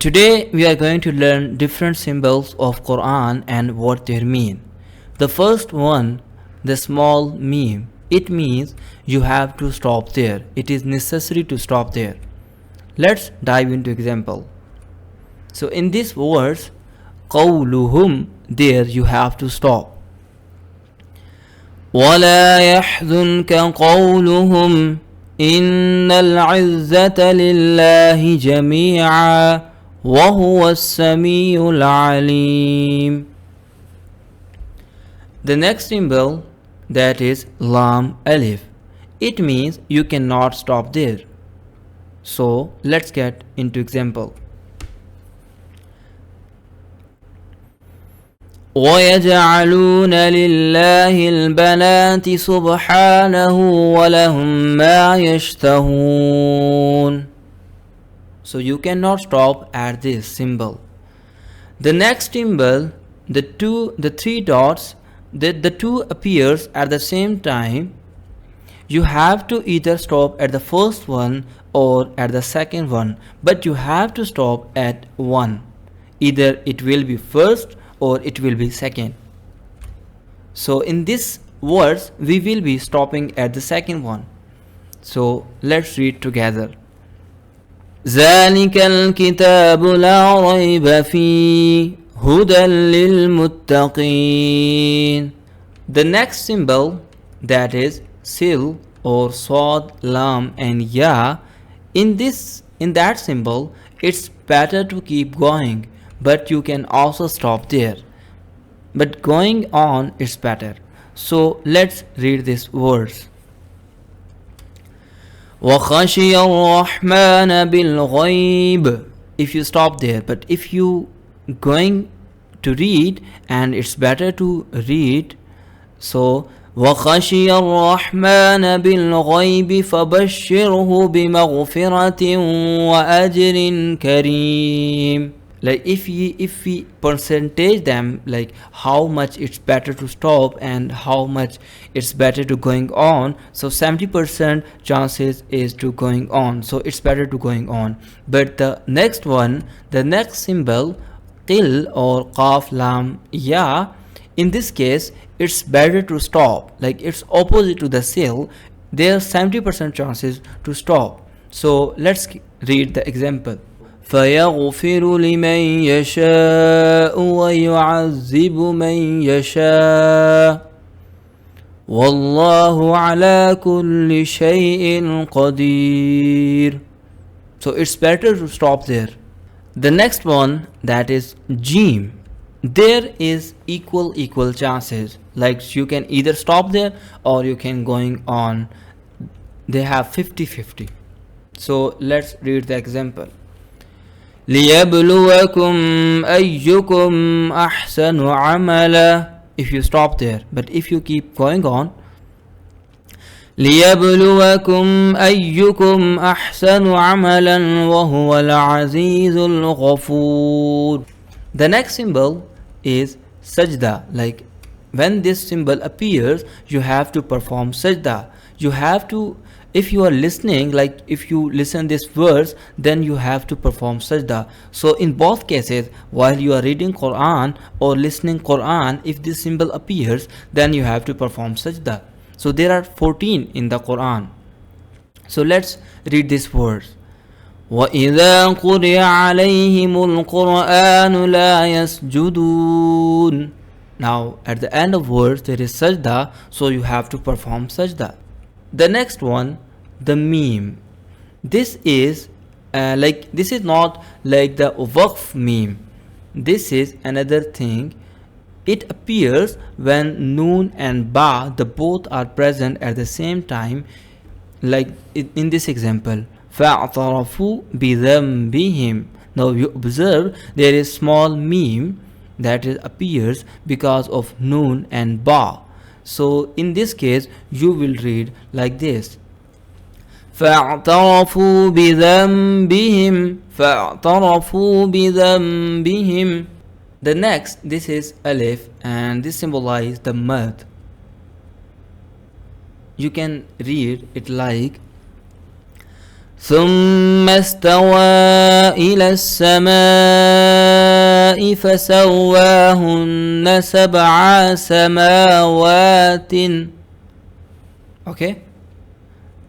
Today we are going to learn different symbols of Quran and what they mean. The first one, the small meem. It means you have to stop there. It is necessary to stop there. Let's dive into example. So in this words, قَوْلُهُمْ, there you have to stop. وَلَا يَحْزُنْكَ قَوْلُهُمْ إِنَّ الْعِزَّةَ لِلَّهِ جَمِيعًا وَهُوَ السَّمِيعُ الْعَلِيمُ. The next symbol, that is Lam Alif. It means you cannot stop there. So let's get into example. وَيَجْعَلُونَ لِلَّهِ الْبَنَاتِ سُبْحَانَهُ وَلَهُم مَّا يَشْتَهُونَ. So you cannot stop at this symbol. The next symbol, the three dots, the two appears at the same time. You have to either stop at the first one or at the second one, but you have to stop at one. Either it will be first or it will be second. So in this words we will be stopping at the second one. So let's read together. ذَلِكَ الْكِتَابُ لَا رَيْبَ فِيهِ هُدًى لِلْمُتَّقِينَ. The next symbol, that is Sil or Ṣād-Lām-Yā. In that symbol, it's better to keep going, but you can also stop there. But going on is better. So let's read this verse. وَخَشِيَ الرَّحْمَنَ بِالْغَيْبِ. If you stop there, but if you going to read, and it's better to read, so وَخَشِيَ الرَّحْمَنَ بِالْغَيْبِ فَبَشِّرْهُ بِمَغْفِرَةٍ وَأَجْرٍ كَرِيمٍ. Like if we percentage them, like how much it's better to stop and how much it's better to going on, so 70% chances is to going on, so it's better to going on. But the next one, the next symbol, Qil or Qaf-Lam-Ya, in this case it's better to stop, like it's opposite to the Sil. There are 70% chances to stop. So let's read the example. فَيَغْفِرُ لِمَن يَشَاءُ وَيُعَذِّبُ مَن يَشَاءُ وَاللَّهُ عَلَى كُلِّ شَيْءٍ قَدِيرٌ. So it's better to stop there. The next one, that is Jim. There is equal chances, like you can either stop there or you can going on. They have 50-50. So let's read the example. لِيَبْلُوَكُمْ أَيُّكُمْ أَحْسَنُ عَمَلًا. If you stop there, but if you keep going on, لِيَبْلُوَكُمْ أَيُّكُمْ أَحْسَنُ عَمَلًا وَهُوَ الْعَزِيزُ الْغَفُورُ. The next symbol is Sajda. Like when this symbol appears, you have to perform Sajda. You have to, if you are listening, like if you listen this verse, then you have to perform Sajda. So in both cases, while you are reading Quran or listening Quran, if this symbol appears, then you have to perform Sajda. So there are 14 in the Quran. So let's read this verse. وَإِذَا قُرِئَ عَلَيْهِمُ الْقُرْآنُ لَا يَسْجُدُونَ. Now at the end of verse there is Sajda, so you have to perform Sajda. The next one, the meme. This is this is not like the waqf meme. This is another thing. It appears when noon and ba, the both are present at the same time, like in this example. فَاعْتَرَفُوا بِذَنْبِهِمْ. Now you observe there is small meme that appears because of noon and ba. So in this case you will read like this. فَاعْتَرَفُوا بِذَنْبِهِمْ فَاعْتَرَفُوا بِذَنْبِهِمْ. The next, this is Alif, and this symbolizes the mud. You can read it like ثم استوى إلى السماء فسواهن سبع سماوات. Okay,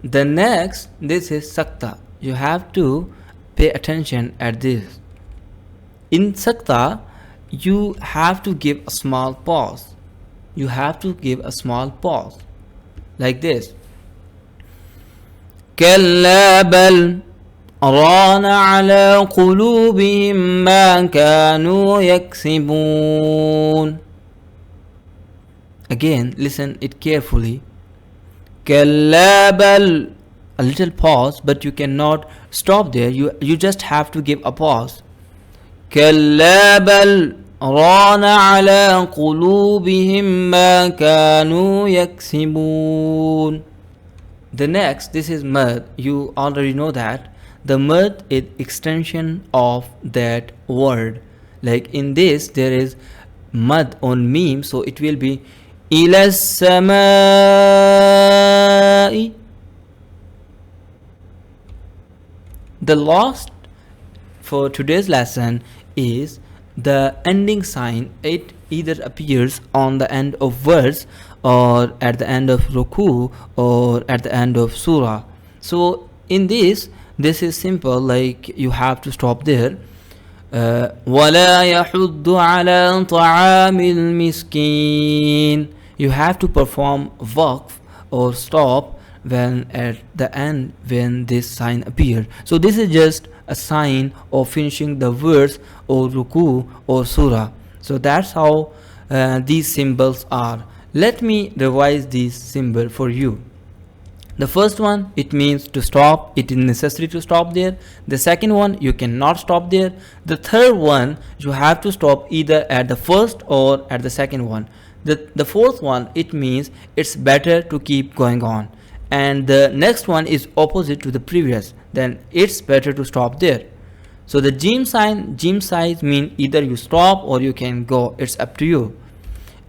the next, this is sakta. You have to pay attention at this. In sakta, you have to give a small pause. You have to give a small pause like this. كلا بل ران على قلوبهم ما كانوا يكسبون. Again, listen it carefully. كلا بل, a little pause, but you cannot stop there. You just have to give a pause. كلا بل ران على قلوبهم ما كانوا يكسبون. The next, this is mad. You already know that. The mad is extension of that word. Like in this, there is mad on meem, so it will be إلى السماء. The last for today's lesson is the ending sign. It either appears on the end of verse or at the end of ruku or at the end of surah. So in this is simple, like you have to stop there. وَلَا يَحُضُّ عَلَى طَعَامِ الْمِسْكِينِ. You have to perform waqf or stop when at the end when this sign appears. So this is just a sign of finishing the verse or ruku or surah. So that's how these symbols are. Let me revise these symbols for you. The first one, it means to stop. It is necessary to stop there. The second one, you cannot stop there. The third one, you have to stop either at the first or at the second one. The fourth one, it means it's better to keep going on. And the next one is opposite to the previous, then it's better to stop there. So the jim sign mean either you stop or you can go, it's up to you.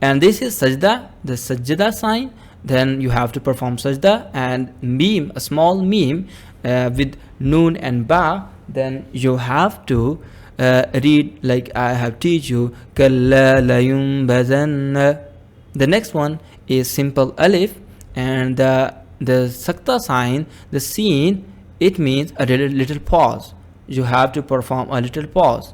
And this is sajda, the sajda sign, then you have to perform sajda. And meem, a small meem with noon and ba, then you have to read like I have teach you, kalla layunbazanna. The next one is simple alif, and the sakta sign, the scene, it means a little pause. You have to perform a little pause.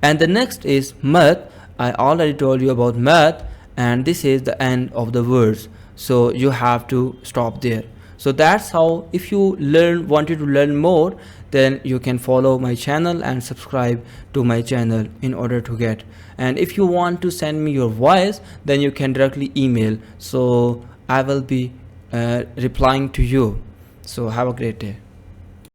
And the next is mad. I already told you about mad, and this is the end of the words, so you have to stop there. So that's how, if you wanted to learn more, then you can follow my channel and subscribe to my channel in order to get. And if you want to send me your voice, then you can directly email, so I will be replying to you. So have a great day.